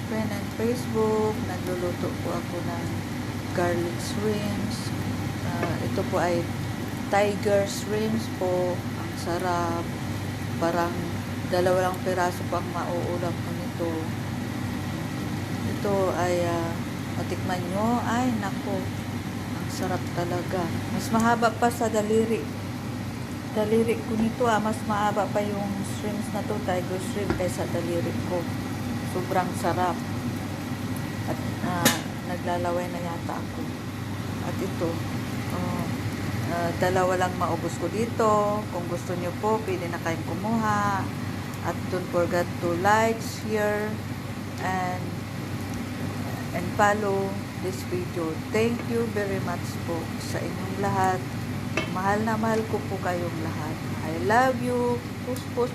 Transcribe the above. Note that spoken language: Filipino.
friend and Facebook. Nagluluto po ako ng garlic shrimps. Ito po ay tiger shrimps po. Ang sarap. Parang 2 piraso po ang mauulam ko nito. Ito ay matikman nyo. Ay, nako. Ang sarap talaga. Mas mahaba pa sa daliri ko nito mas mahaba pa yung shrimps na to, tiger shrimp, kaysa daliri ko. Sobrang sarap. At naglalaway na yata ako. At ito, 2 lang maubos ko dito. Kung gusto nyo po, pwede na kayong kumuha. At don't forget to like, share, and follow this video. Thank you very much po sa inyong lahat. Mahal na mahal ko po kayong lahat. I love you. Push, push.